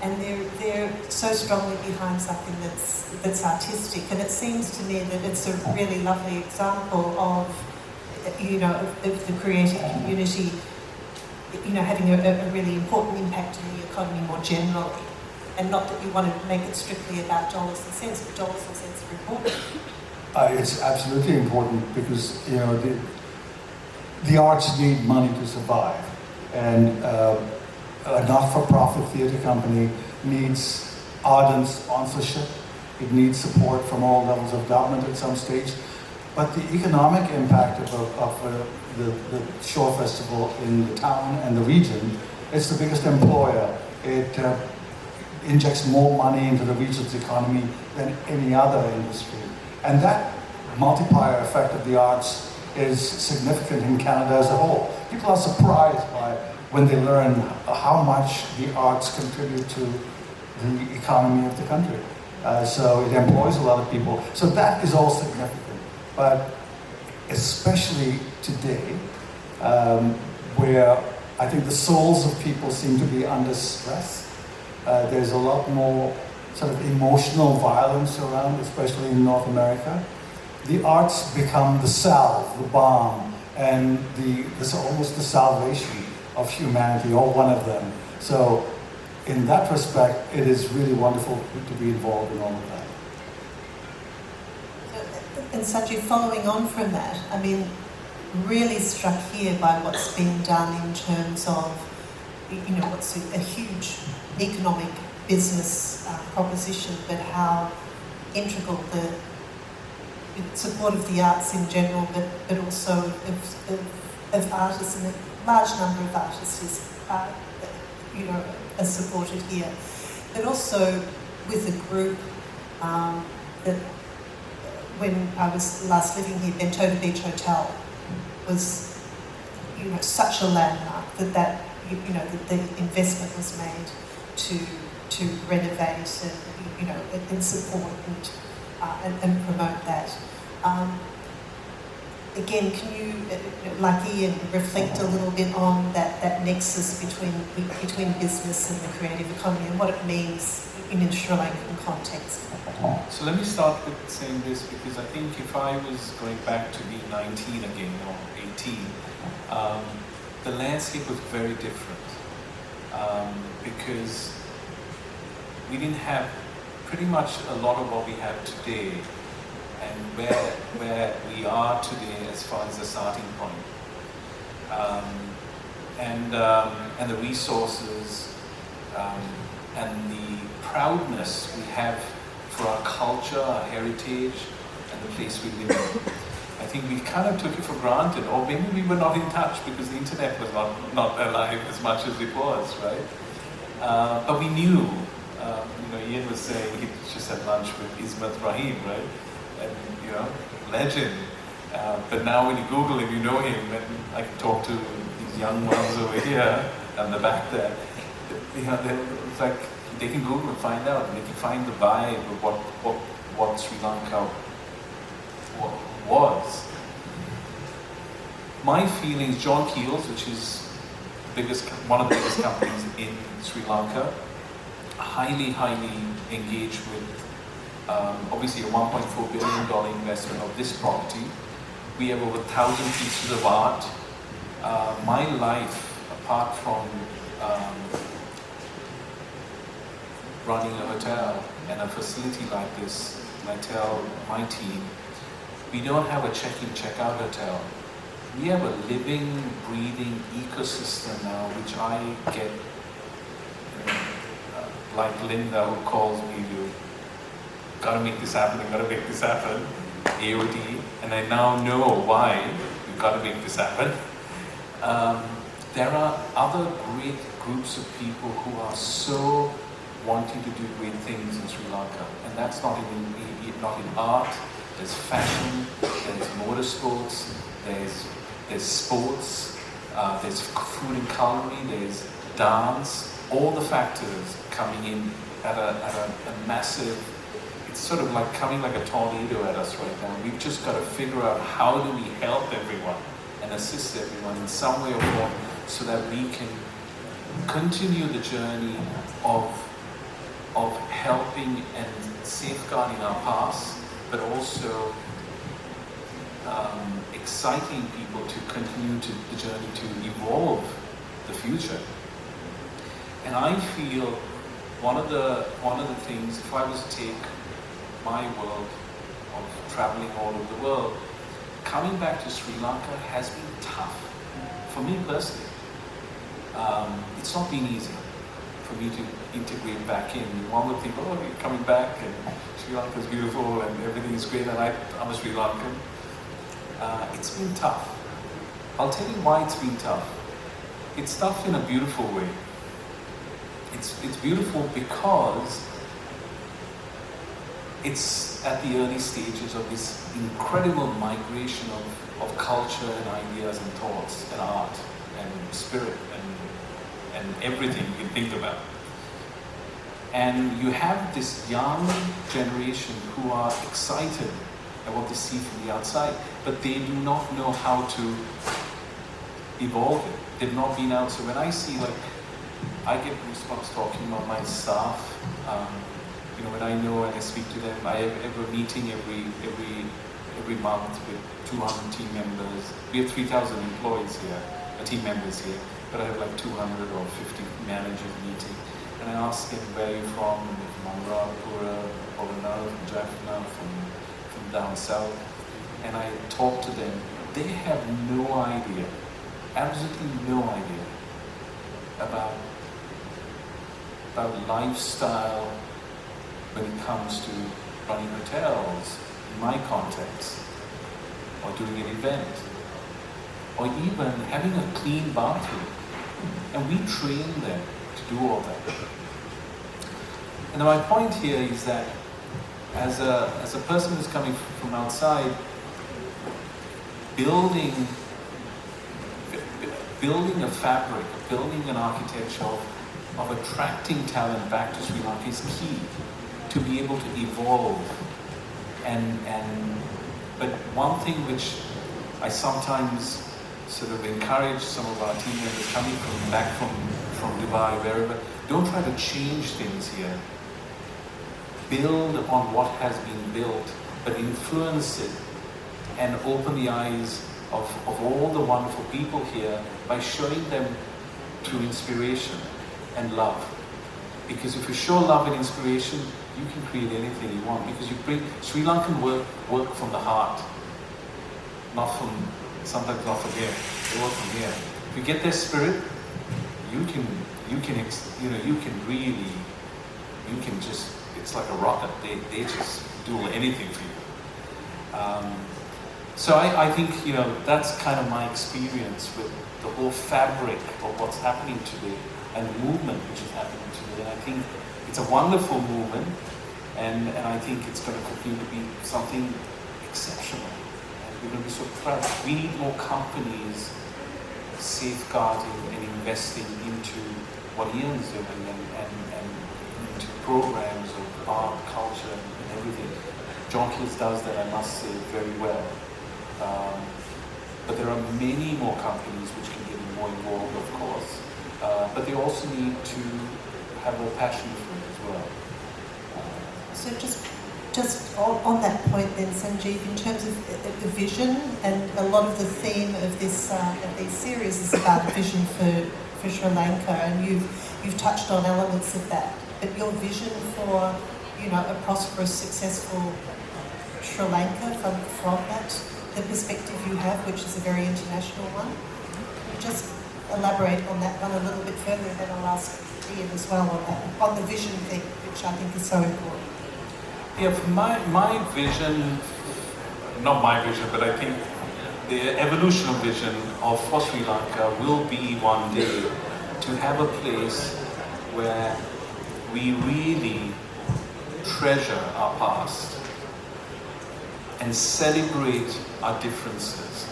and they're so strongly behind something that's artistic. And it seems to me that it's a really lovely example of, of the creative community, having a really important impact on the economy more generally. And not that you want to make it strictly about dollars and cents, but dollars and cents are important. It's absolutely important because, the arts need money to survive. And a not-for-profit theatre company needs ardent sponsorship. It needs support from all levels of government at some stage. But the economic impact of the Shore Festival in the town and the region, it's the biggest employer. It injects more money into the region's economy than any other industry. And that multiplier effect of the arts is significant in Canada as a whole. People are surprised when they learn how much the arts contribute to the economy of the country. So it employs a lot of people. So that is all significant. But especially today, where I think the souls of people seem to be under stress, there's a lot more sort of emotional violence around, especially in North America. The arts become the salve, the balm, and almost the salvation of humanity, or one of them. So in that respect, it is really wonderful to be involved in all of that. And Sanjiv, following on from that, I mean, really struck here by what's been done in terms of, what's a huge economic business proposition, but how integral the support of the arts in general, but also of artists, and a large number of artists is, are supported here. But also with a group that, when I was last living here, Bentota Beach Hotel was, such a landmark that the investment was made to renovate and support and promote that. Again, can you, like Ian, reflect a little bit on that nexus between business and the creative economy and what it means in a Sri Lankan context? So let me start with saying this, because I think if I was going back to be 19 again, or 18, the landscape was very different, because we didn't have pretty much a lot of what we have today, and where we are today as far as the starting point, and the resources, and the proudness we have for our culture, our heritage, and the place we live in. I think we kind of took it for granted, or maybe we were not in touch because the internet was not alive as much as it was, right? But we knew, Ian was saying he just had lunch with Ismat Rahim, right? And, legend. But now when you Google him, you know him, and I can talk to these young ones over here and the back there. It's like they can Google and find out, and they can find the vibe of what Sri Lanka was. My feelings, John Keels, which is one of the biggest companies in Sri Lanka, highly engaged with obviously a $1.4 billion investment of this property. We have over 1,000 pieces of art. My life, apart from running a hotel and a facility like this, and I tell my team, we don't have a check-in, check-out hotel. We have a living, breathing ecosystem now, which I get, like Linda, who calls me, you gotta make this happen, AOD, and I now know why you gotta make this happen. There are other great groups of people who are so wanting to do great things in Sri Lanka, and that's not in art. There's fashion, there's motorsports, there's sports, there's food and culinary, there's dance. All the factors coming in at a massive. It's sort of like coming like a tornado at us right now. We've just got to figure out how do we help everyone and assist everyone in some way or form, so that we can continue the journey of of helping and safeguarding our past, but also exciting people to continue the journey to evolve the future. And I feel one of the things, if I was to take my world of traveling all over the world, coming back to Sri Lanka has been tough for me personally. It's not been easy for me to integrate back in. One would think, oh, you're coming back and Sri Lanka is beautiful and everything is great, and I'm a Sri Lankan. It's been tough. I'll tell you why it's been tough. It's tough in a beautiful way. It's beautiful because it's at the early stages of this incredible migration of culture and ideas and thoughts and art and spirit and everything you can think about. And you have this young generation who are excited at what they see from the outside, but they do not know how to evolve it. They've not been out. So when I see, like, I get goosebumps talking about my staff. When I know and I speak to them, I have a meeting every month with 200 team members. We have 3,000 employees here, team members here, but I have like 200 or 50 managers meeting. And I ask them, where are you from? From Andhra, Pura, Oranal, from Jaffna, from down south. And I talk to them. They have no idea, absolutely no idea about lifestyle when it comes to running hotels, in my context, or doing an event, or even having a clean bathroom. And we train them to do all that. And my point here is that as a person who's coming from outside, building a fabric, building an architecture of attracting talent back to Sri Lanka is key to be able to evolve. But one thing which I sometimes sort of encourage some of our team members coming back from Dubai, wherever, don't try to change things here. Build on what has been built, but influence it and open the eyes of all the wonderful people here by showing them through inspiration and love. Because if you show love and inspiration, you can create anything you want, because you bring Sri Lankan work from the heart, sometimes not from here. They work from here. If you get their spirit, it's like a rocket. They just do anything for you. So I think, that's kind of my experience with the whole fabric of what's happening today and the movement which is happening today. And I think it's a wonderful movement, and I think it's going to continue to be something exceptional. And we're going to be so proud. We need more companies safeguarding and investing into what Ian's doing and into programs of art, culture, and everything. John Keats does that, I must say, very well. But there are many more companies which can get more involved, of course. But they also need to have more passion for it as well. So just on that point then, Sanjiv, in terms of the vision, and a lot of the theme of this these series is about a vision for Sri Lanka, and you've touched on elements of that. But your vision for a prosperous, successful Sri Lanka from that, the perspective you have, which is a very international one, just elaborate on that one a little bit further, and then I'll ask Ian as well on the vision thing, which I think is so important. Yeah, for my vision, not my vision, but I think the evolutionary vision for Sri Lanka will be one day to have a place where we really treasure our past and celebrate our differences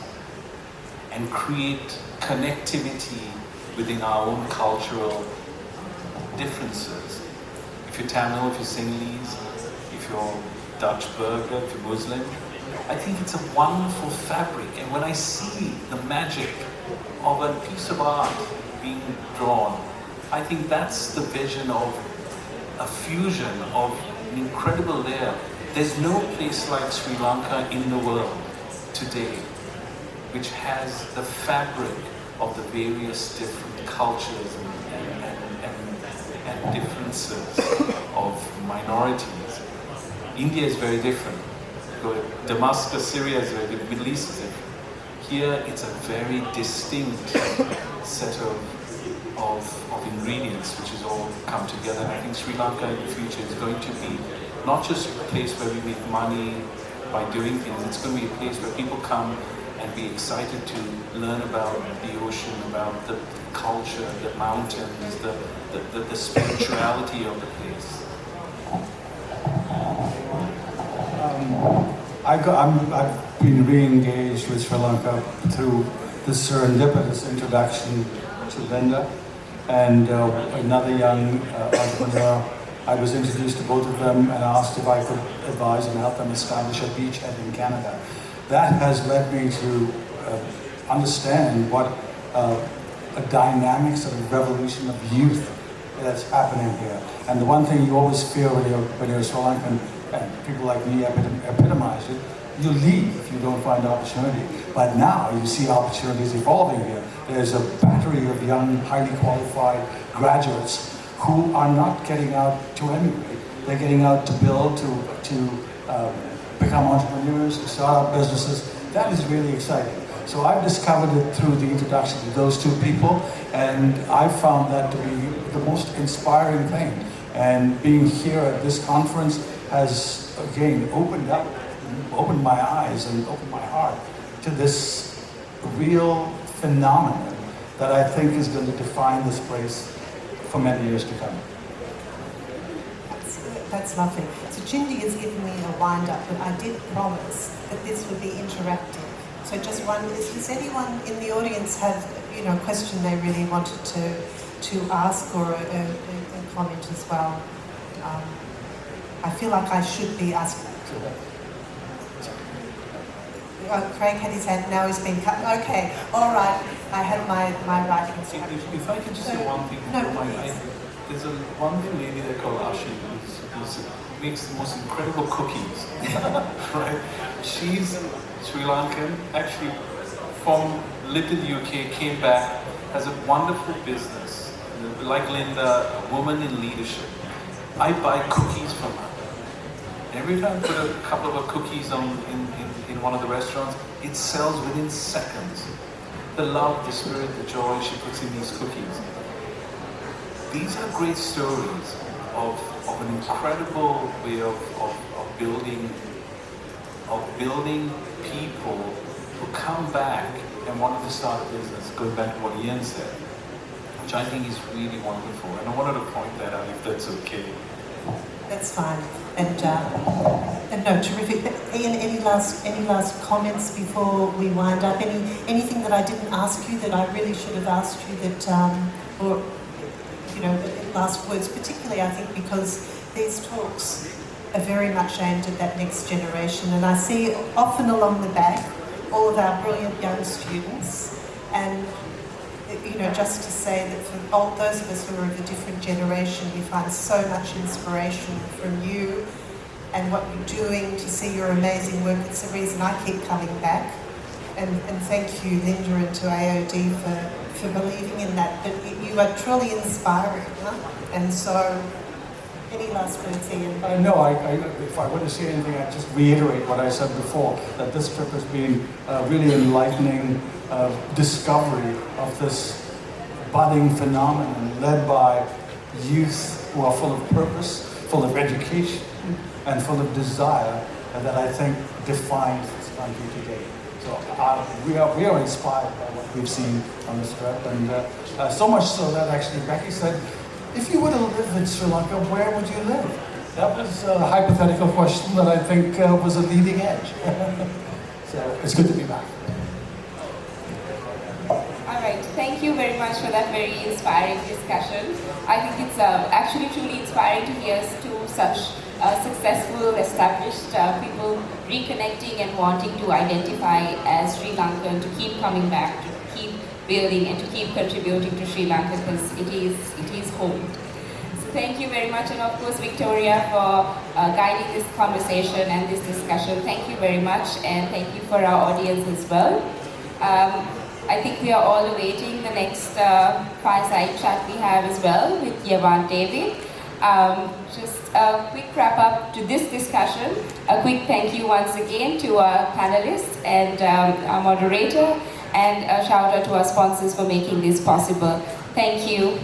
and create connectivity within our own cultural differences. If you're Tamil, if you're Sinhalese, if you're Dutch burger, if you're Muslim, I think it's a wonderful fabric. And when I see the magic of a piece of art being drawn, I think that's the vision of a fusion of an incredible layer. There's no place like Sri Lanka in the world today which has the fabric of the various different cultures and differences of minorities. India is very different. Go to Damascus, Syria is very different. Middle East is different. Here it's a very distinct set of ingredients which has all come together. And I think Sri Lanka in the future is going to be not just a place where we make money by doing things, it's going to be a place where people come and be excited to learn about the ocean, about the culture, the mountains, the spirituality of the place. I've been re-engaged with Sri Lanka through this serendipitous introduction to Linda and another young entrepreneur. I was introduced to both of them and asked if I could advise and help them establish a beachhead in Canada. That has led me to understand what a dynamic sort of revolution of youth that's happening here. And the one thing you always feel when you're Sri Lankan, and people like me epitomize it, you leave if you don't find opportunity. But now you see opportunities evolving here. There's a battery of young, highly qualified graduates who are not getting out to emigrate. They're getting out to build, to become entrepreneurs, to start up businesses. That is really exciting. So I've discovered it through the introduction to those two people, and I found that to be the most inspiring thing. And being here at this conference has, again, opened my eyes and opened my heart to this real phenomenon that I think is going to define this place for many years to come. That's lovely. So Jindy has given me a wind-up, but I did promise that this would be interactive. So just one, does anyone in the audience have a question they really wanted to ask or a comment as well? I feel like I should be asking. Craig had his hand, now he's been cut. Okay, all right. I had my writing. If I could just say one thing. No, there's a wonderful lady there called Ashi who makes the most incredible cookies. Right? She's Sri Lankan, actually lived in the UK, came back, has a wonderful business. Like Linda, a woman in leadership. I buy cookies from her. Every time I put a couple of her cookies in one of the restaurants, it sells within seconds. The love, the spirit, the joy she puts in these cookies. These are great stories of an incredible way of building people who come back and wanted to start a business, going back to what Ian said, which I think is really wonderful. And I wanted to point that out, if that's okay. That's fine. And no, terrific. But Ian, any last comments before we wind up? Anything that I didn't ask you that I really should have asked you that, last words, particularly I think because these talks are very much aimed at that next generation, and I see often along the back all of our brilliant young students, and just to say that for those of us who are of a different generation, we find so much inspiration from you and what you're doing, to see your amazing work. It's the reason I keep coming back. And thank you, Linda, and to AOD for believing in that. But you are truly inspiring, huh? And so, any last words, Ian? No, if I were to say anything, I'd just reiterate what I said before, that this trip has been a really enlightening discovery of this budding phenomenon led by youth who are full of purpose, full of education, and full of desire, and that I think defines this country today. So we are inspired by what we've seen on this trip, and so much so that actually Becky said, if you were to live in Sri Lanka, where would you live? That was a hypothetical question that I think was a leading edge. So it's good to be back. All right, thank you very much for that very inspiring discussion. I think it's actually truly inspiring to hear two such successful, established people reconnecting and wanting to identify as Sri Lankan, to keep coming back, to keep building and to keep contributing to Sri Lanka, because it is home. So thank you very much, and of course Victoria for guiding this conversation and this discussion. Thank you very much, and thank you for our audience as well. I think we are all awaiting the next fireside chat we have as well with Yavan David. Just a quick wrap up to this discussion. A quick thank you once again to our panelists and our moderator, and a shout out to our sponsors for making this possible. Thank you.